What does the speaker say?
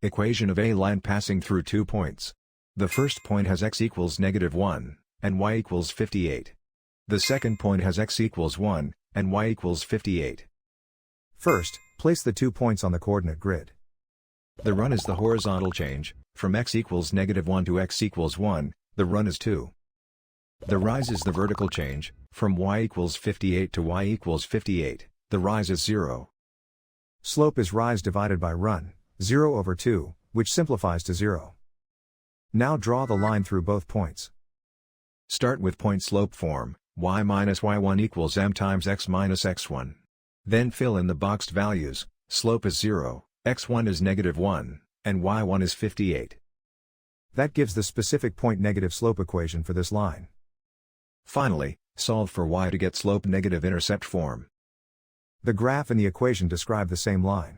Equation of a line passing through 2 points. The first point has x equals -1, and y equals 58. The second point has x equals 1, and y equals 58. First, place the 2 points on the coordinate grid. The run is the horizontal change, from x equals -1 to x equals 1, the run is 2. The rise is the vertical change, from y equals 58 to y equals 58, the rise is 0. Slope is rise divided by run, 0 over 2, which simplifies to 0. Now draw the line through both points. Start with point slope form, y minus y1 equals m times x minus x1. Then fill in the boxed values, slope is 0, x1 is -1, and y1 is 58. That gives the specific point negative slope equation for this line. Finally, solve for y to get slope negative intercept form. The graph and the equation describe the same line.